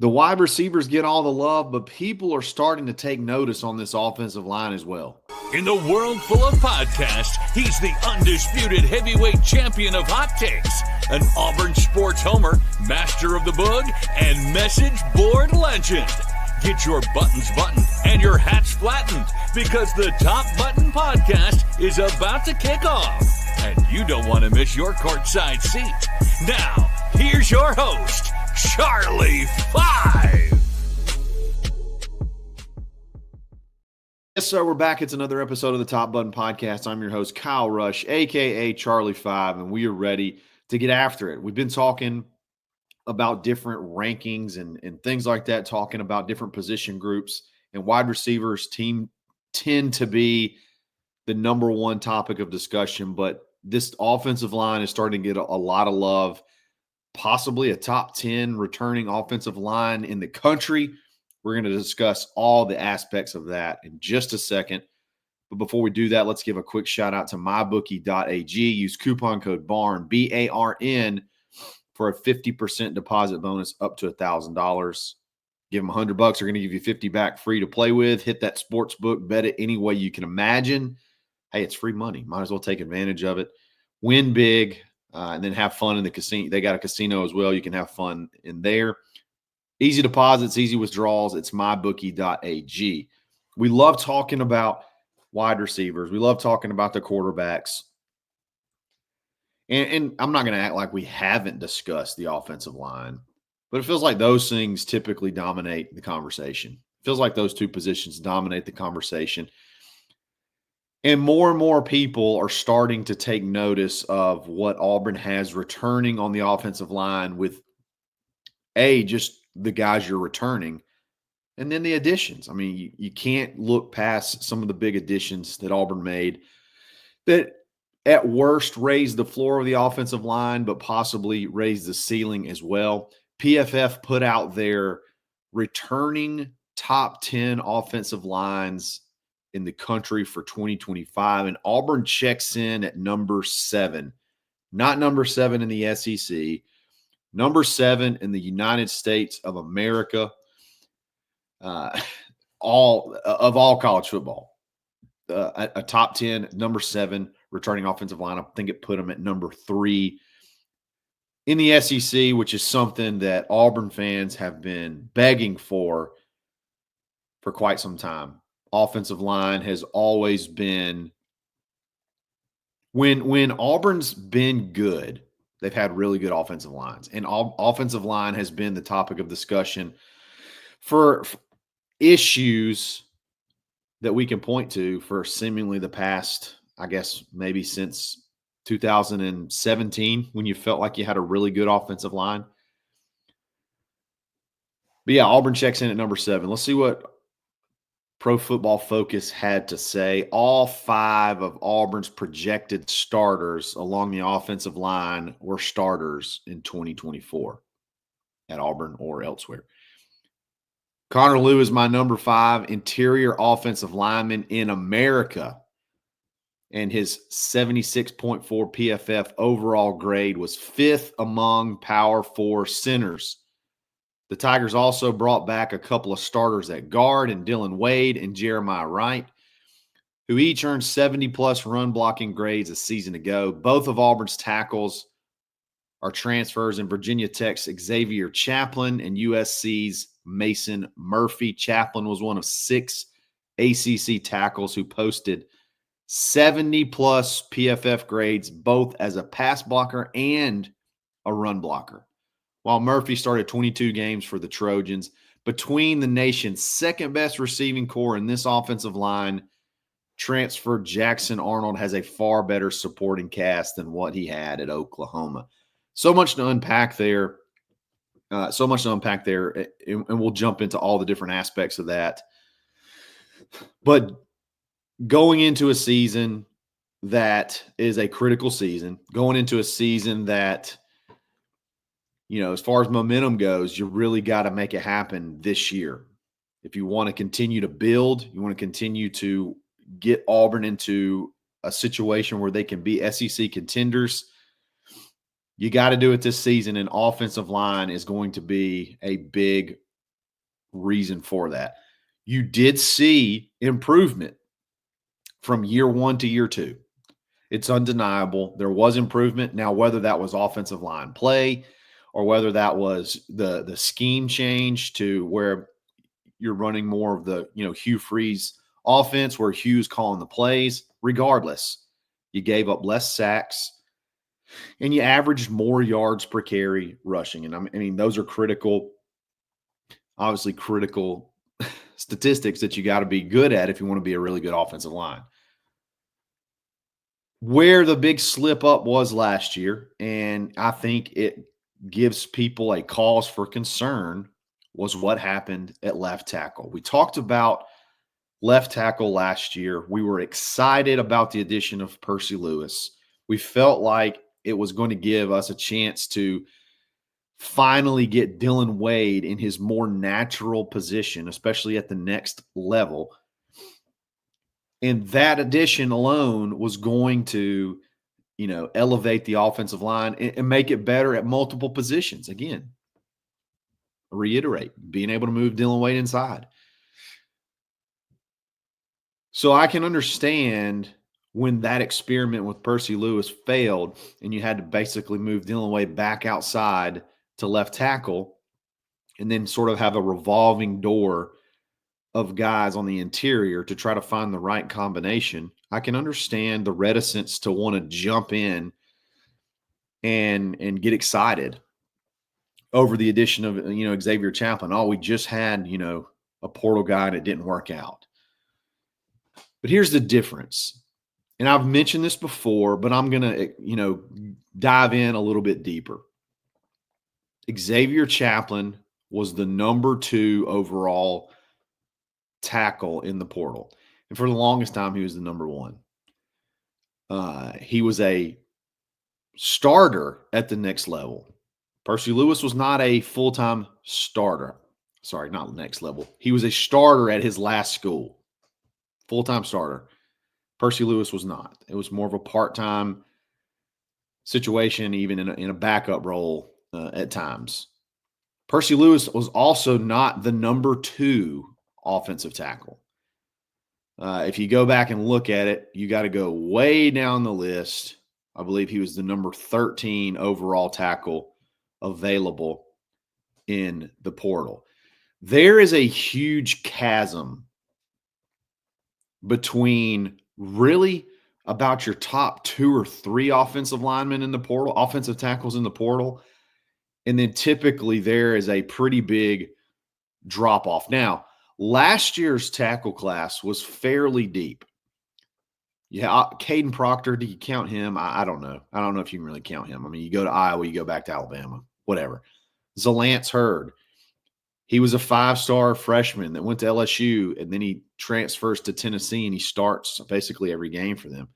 The wide receivers get all the love, but people are starting to take notice on this offensive line as well. In the world full of podcasts, he's the undisputed heavyweight champion of hot takes, an Auburn sports homer, master of the boog, and message board legend. Get your buttons buttoned and your hats flattened because the Top Button Podcast is about to kick off. And you don't want to miss your courtside seat. Now, here's your host, Charlie 5. Yes, sir. We're back. It's another episode of the Top Button Podcast. I'm your host, Kyle Rush, a.k.a. Charlie 5, and we are ready to get after it. We've been talking about different rankings and things like that, talking about different position groups, and wide receivers tend to be the number one topic of discussion, but this offensive line is starting to get a lot of love, possibly a top 10 returning offensive line in the country. We're going to discuss all the aspects of that in just a second. But before we do that, let's give a quick shout out to mybookie.ag. Use coupon code BARN, B-A-R-N, for a 50% deposit bonus up to $1,000. Give them $100. They're going to give you $50 back free to play with. Hit that sports book, bet it any way you can imagine. Hey, it's free money. Might as well take advantage of it. Win big, and then have fun in the casino. They got a casino as well. You can have fun in there. Easy deposits, easy withdrawals. It's mybookie.ag. We love talking about wide receivers. We love talking about the quarterbacks. And I'm not going to act like we haven't discussed the offensive line, but it feels like those things typically dominate the conversation. It feels like those two positions dominate the conversation. And more people are starting to take notice of what Auburn has returning on the offensive line with, just the guys you're returning, and then the additions. I mean, you can't look past some of the big additions that Auburn made that at worst raised the floor of the offensive line, but possibly raised the ceiling as well. PFF put out their returning top 10 offensive lines in the country for 2025, and Auburn checks in at number 7, not number 7 in the SEC, number 7 in the United States of America, all college football. A top 10, number 7 returning offensive line. I think it put them at number 3 in the SEC, which is something that Auburn fans have been begging for quite some time. Offensive line has always been, when Auburn's been good, they've had really good offensive lines, and offensive line has been the topic of discussion for issues that we can point to for seemingly the past, I guess, maybe since 2017, when you felt like you had a really good offensive line. But yeah, Auburn checks in at number 7. Let's see what Pro Football Focus had to say. All 5 of Auburn's projected starters along the offensive line were starters in 2024 at Auburn or elsewhere. Connor Lew is my number 5 interior offensive lineman in America, and his 76.4 PFF overall grade was 5th among Power 4 centers. The Tigers also brought back a couple of starters at guard in Dylan Wade and Jeremiah Wright, who each earned 70-plus run blocking grades a season ago. Both of Auburn's tackles are transfers in Virginia Tech's Xavier Chaplin and USC's Mason Murphy. Chaplin was one of 6 ACC tackles who posted 70-plus PFF grades, both as a pass blocker and a run blocker, while Murphy started 22 games for the Trojans. Between the nation's second-best receiving core in this offensive line, transfer Jackson Arnold has a far better supporting cast than what he had at Oklahoma. So much to unpack there. And we'll jump into all the different aspects of that. But going into a season that is a critical season, going into a season that, as far as momentum goes, you really got to make it happen this year. If you want to continue to build, you want to continue to get Auburn into a situation where they can be SEC contenders, you got to do it this season, and offensive line is going to be a big reason for that. You did see improvement from year 1 to year 2. It's undeniable. There was improvement. Now, whether that was offensive line play or whether that was the scheme change to where you're running more of the, Hugh Freeze offense where Hugh's calling the plays, regardless, you gave up less sacks and you averaged more yards per carry rushing. And I mean, those are obviously critical statistics that you got to be good at if you want to be a really good offensive line. Where the big slip up was last year, and I think it gives people a cause for concern, was what happened at left tackle. We talked about left tackle last year. We were excited about the addition of Percy Lewis. We felt like it was going to give us a chance to finally get Dylan Wade in his more natural position, especially at the next level. And that addition alone was going to, elevate the offensive line and make it better at multiple positions. Again, reiterate, being able to move Dylan Wade inside. So I can understand when that experiment with Percy Lewis failed and you had to basically move Dylan Wade back outside to left tackle and then sort of have a revolving door of guys on the interior to try to find the right combination. I can understand the reticence to want to jump in and get excited over the addition of, Xavier Chaplin. Oh, we just had, a portal guy and it didn't work out. But here's the difference. And I've mentioned this before, but I'm going to, dive in a little bit deeper. Xavier Chaplin was the number 2 overall tackle in the portal. And for the longest time, he was the number 1. He was a starter at the next level. Percy Lewis was not a full-time starter. Sorry, not next level. He was a starter at his last school. Full-time starter. Percy Lewis was not. It was more of a part-time situation, even in a backup role at times. Percy Lewis was also not the number 2 offensive tackle. If you go back and look at it, you got to go way down the list. I believe he was the number 13 overall tackle available in the portal. There is a huge chasm between really about your top 2 or 3 offensive linemen in the portal, offensive tackles in the portal, and then typically there is a pretty big drop-off. Now, last year's tackle class was fairly deep. Yeah, Caden Proctor, do you count him? I don't know. I don't know if you can really count him. I mean, you go to Iowa, you go back to Alabama, whatever. Zalance Hurd, he was a 5-star freshman that went to LSU, and then he transfers to Tennessee, and he starts basically every game for them.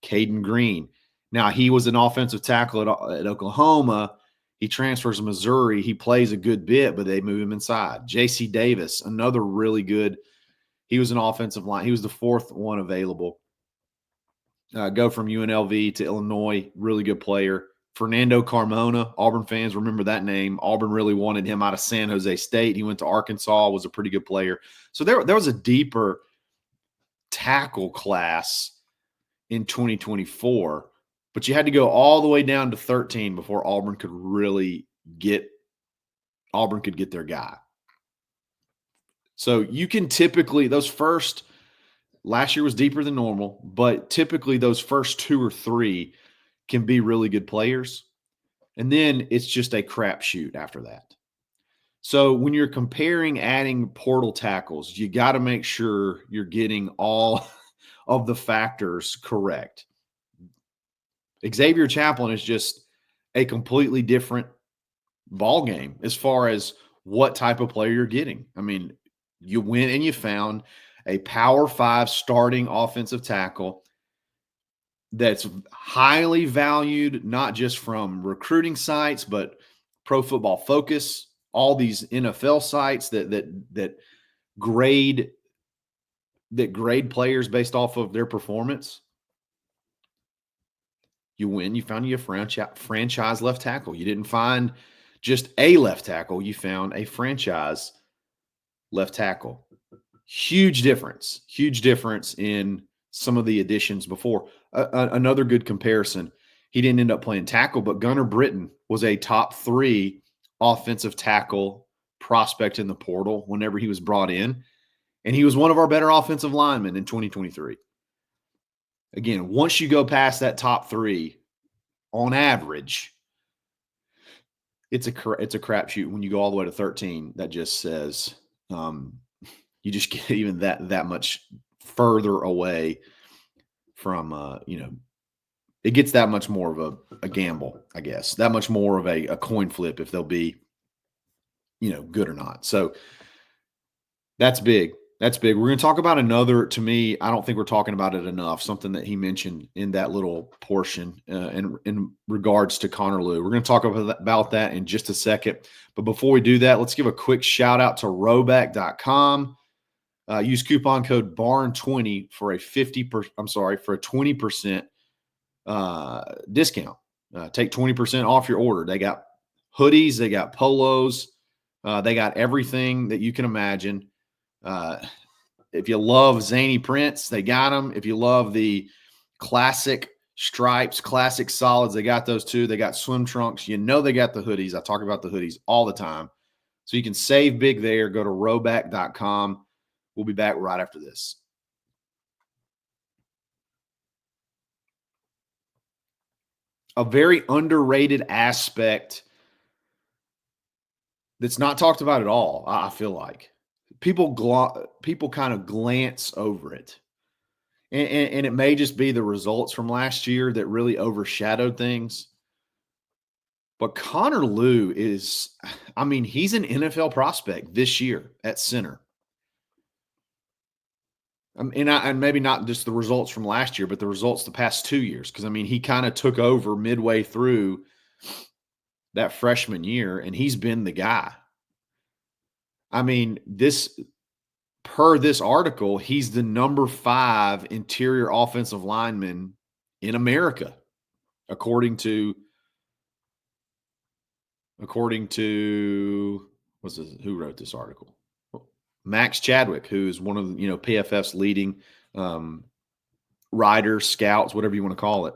Caden Green. Now, he was an offensive tackle at Oklahoma. He transfers to Missouri. He plays a good bit, but they move him inside. J.C. Davis, another really good. He was an offensive line. He was the 4th one available. Go from UNLV to Illinois, really good player. Fernando Carmona, Auburn fans remember that name. Auburn really wanted him out of San Jose State. He went to Arkansas, was a pretty good player. So there was a deeper tackle class in 2024, but you had to go all the way down to 13 before Auburn could get their guy. So you can typically, last year was deeper than normal, but typically those first 2 or 3 can be really good players. And then it's just a crapshoot after that. So when you're comparing adding portal tackles, you got to make sure you're getting all of the factors correct. Xavier Chaplin is just a completely different ball game as far as what type of player you're getting. I mean, you went and you found a Power 5 starting offensive tackle that's highly valued, not just from recruiting sites, but Pro Football Focus, all these NFL sites that grade players based off of their performance. You win. You found you a franchise left tackle. You didn't find just a left tackle. You found a franchise left tackle. Huge difference in some of the additions before. Another good comparison, he didn't end up playing tackle, but Gunnar Britton was a top 3 offensive tackle prospect in the portal whenever he was brought in, and he was one of our better offensive linemen in 2023. Again, once you go past that top 3, on average, it's a crapshoot. When you go all the way to 13, that just says you just get even that much further away from it gets that much more of a gamble, I guess. That much more of a coin flip if they'll be good or not. So that's big. That's big. We're going to talk about another, to me, I don't think we're talking about it enough, something that he mentioned in that little portion in regards to Connor Lew. We're going to talk about that in just a second. But before we do that, let's give a quick shout out to rowback.com. Use coupon code BARN20 for a 20% discount. Take 20% off your order. They got hoodies, they got polos, they got everything that you can imagine. If you love zany prints, they got them. If you love the classic stripes, classic solids, they got those too. They got swim trunks. They got the hoodies. I talk about the hoodies all the time. So you can save big there. Go to rowback.com. We'll be back right after this. A very underrated aspect that's not talked about at all, I feel like. People kind of glance over it. And it may just be the results from last year that really overshadowed things. But Connor Lew he's an NFL prospect this year at center. And maybe not just the results from last year, but the results the past 2 years. Because, he kind of took over midway through that freshman year, and he's been the guy. Per this article, he's the number 5 interior offensive lineman in America, according to who wrote this article? Max Chadwick, who's one of PFF's leading writers, scouts, whatever you want to call it.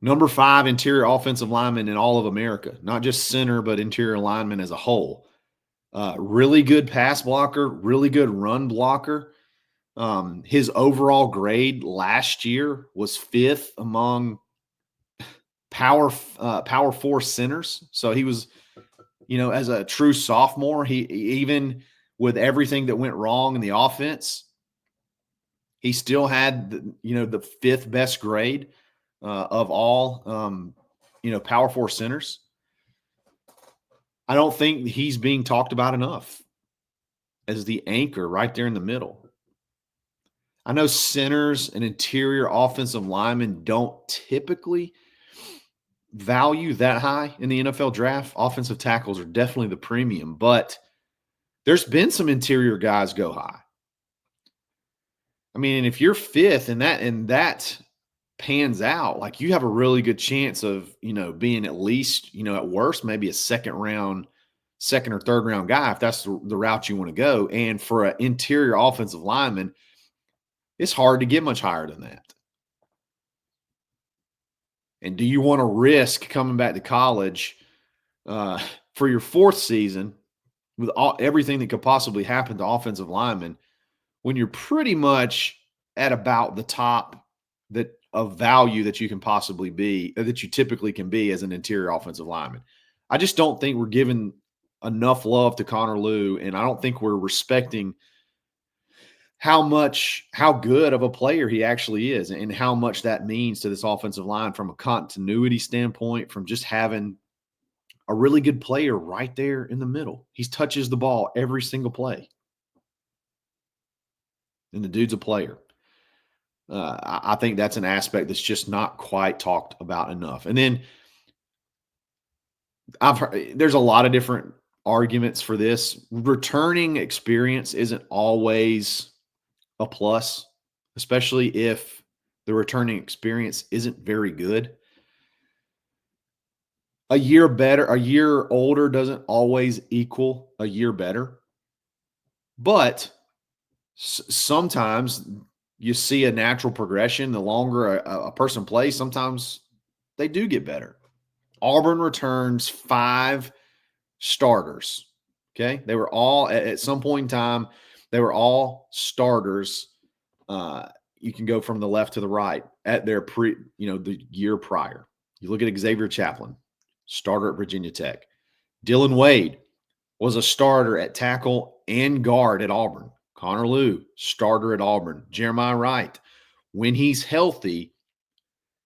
Number 5 interior offensive lineman in all of America, not just center, but interior lineman as a whole. Really good pass blocker, really good run blocker. His overall grade last year was 5th among Power 4 centers. So he was, as a true sophomore, he even with everything that went wrong in the offense, he still had the 5th best grade of all Power 4 centers. I don't think he's being talked about enough as the anchor right there in the middle. I know centers and interior offensive linemen don't typically value that high in the NFL draft. Offensive tackles are definitely the premium, but there's been some interior guys go high. And if you're 5th and that pans out, like, you have a really good chance of, being at least, at worst, maybe a second or third round guy, if that's the route you want to go. And for an interior offensive lineman, it's hard to get much higher than that. And do you want to risk coming back to college for your 4th season with everything that could possibly happen to offensive linemen when you're pretty much at about the top of value that you can possibly be, that you typically can be as an interior offensive lineman? I just don't think we're giving enough love to Connor Lew, and I don't think we're respecting how good of a player he actually is and how much that means to this offensive line from a continuity standpoint, from just having a really good player right there in the middle. He touches the ball every single play. And the dude's a player. I think that's an aspect that's just not quite talked about enough. And then there's a lot of different arguments for this. Returning experience isn't always a plus, especially if the returning experience isn't very good. A year better, a year older doesn't always equal a year better. But sometimes you see a natural progression. The longer a person plays, sometimes they do get better. Auburn returns 5 starters. Okay. They were all at some point in time, they were all starters. You can go from the left to the right at their the year prior. You look at Xavier Chaplin, starter at Virginia Tech. Dylan Wade was a starter at tackle and guard at Auburn. Connor Lew, starter at Auburn. Jeremiah Wright, when he's healthy,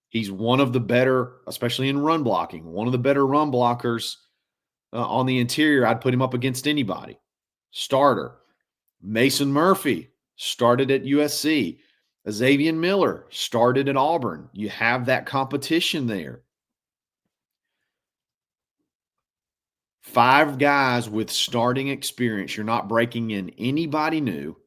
he's one of the better, especially in run blocking, one of the better run blockers on the interior. I'd put him up against anybody. Starter. Mason Murphy started at USC. Xavier Miller started at Auburn. You have that competition there. 5 guys with starting experience. You're not breaking in anybody new.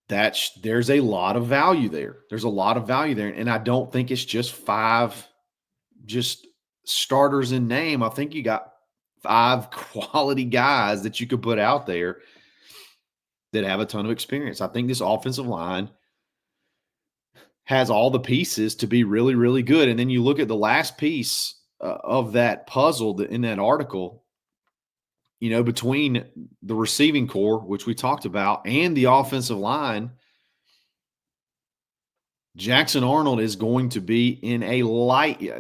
There's a lot of value there. There's a lot of value there. And I don't think it's just 5 just starters in name. I think you got 5 quality guys that you could put out there that have a ton of experience. I think this offensive line has all the pieces to be really, really good. And then you look at the last piece of that puzzle in that article, between the receiving core, which we talked about, and the offensive line, Jackson Arnold is going to be in a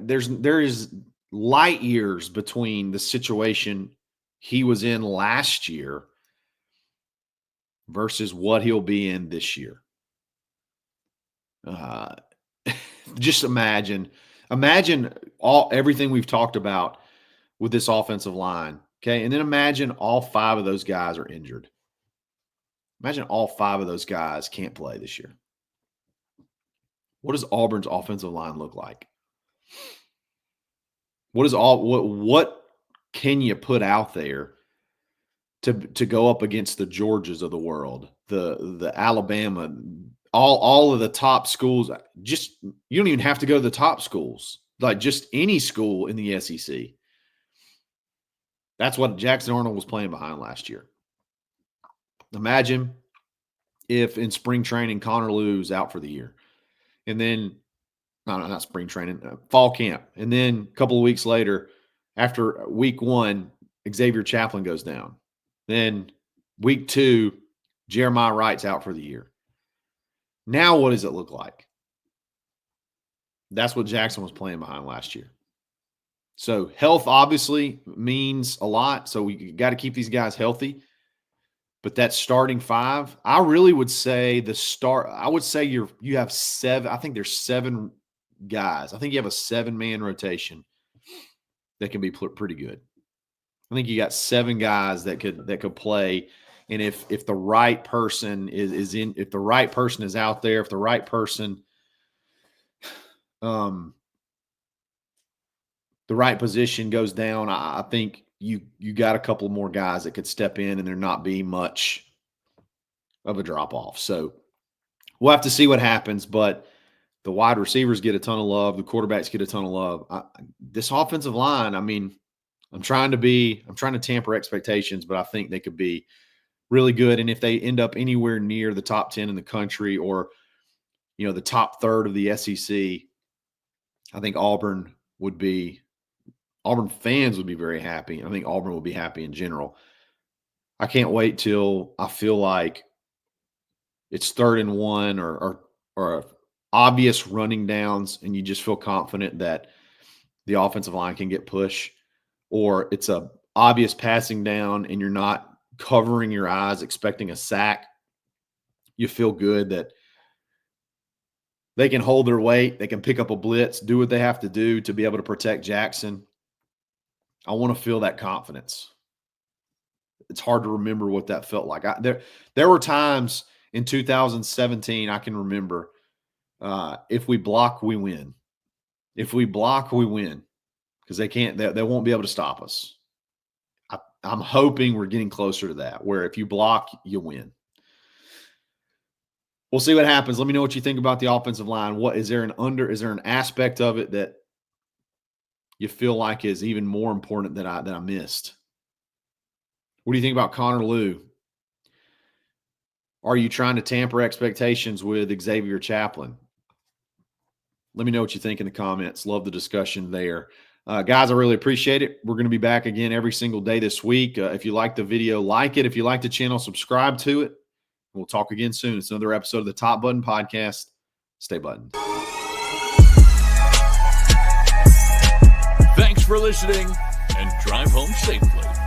there is light years between the situation he was in last year versus what he'll be in this year. Just imagine everything we've talked about with this offensive line. Okay. And then imagine all 5 of those guys are injured. Imagine all 5 of those guys can't play this year. What does Auburn's offensive line look like? What can you put out there to go up against the Georgias of the world, the Alabama, all of the top schools? Just, you don't even have to go to the top schools, like just any school in the SEC. That's what Jackson Arnold was playing behind last year. Imagine if in spring training Connor Lew's out for the year, and then not spring training, fall camp, and then a couple of weeks later, after week 1, Xavier Chaplin goes down. Then week 2, Jeremiah Wright's out for the year. Now what does it look like? That's what Jackson was playing behind last year. So health obviously means a lot. So we got to keep these guys healthy. But that starting 5, I really would say you have 7. I think there's 7 guys. I think you have a 7-man rotation that can be pretty good. I think you got 7 guys that could play. And if the right person if the right person is out there, if the right person, the right position goes down, I think you got a couple more guys that could step in and there not be much of a drop off. So we'll have to see what happens, but the wide receivers get a ton of love. The quarterbacks get a ton of love. This offensive line, I mean, I'm trying to temper expectations, but I think they could be really good. And if they end up anywhere near the top 10 in the country, or, the top third of the SEC, I think Auburn fans would be very happy. I think Auburn would be happy in general. I can't wait till I feel like it's 3rd and 1 or obvious running downs, and you just feel confident that the offensive line can get push, or it's a obvious passing down and you're not covering your eyes expecting a sack. You feel good that they can hold their weight, they can pick up a blitz, do what they have to do to be able to protect Jackson. I want to feel that confidence. It's hard to remember what that felt like. There were times in 2017 I can remember, if we block, we win. If we block, we win, because they won't be able to stop us. I'm hoping we're getting closer to that, where if you block, you win. we'll see what happens. Let me know what you think about the offensive line. Is there an aspect of it that you feel like is even more important that I missed? What do you think about Connor Lew? Are you trying to tamper expectations with Xavier Chaplin? Let me know what you think in the comments. Love the discussion there. Guys, I really appreciate it. We're going to be back again every single day this week. If you like the video, like it. If you like the channel, subscribe to it. We'll talk again soon. It's another episode of the Top Button Podcast. Stay buttoned. Thanks for listening, and drive home safely.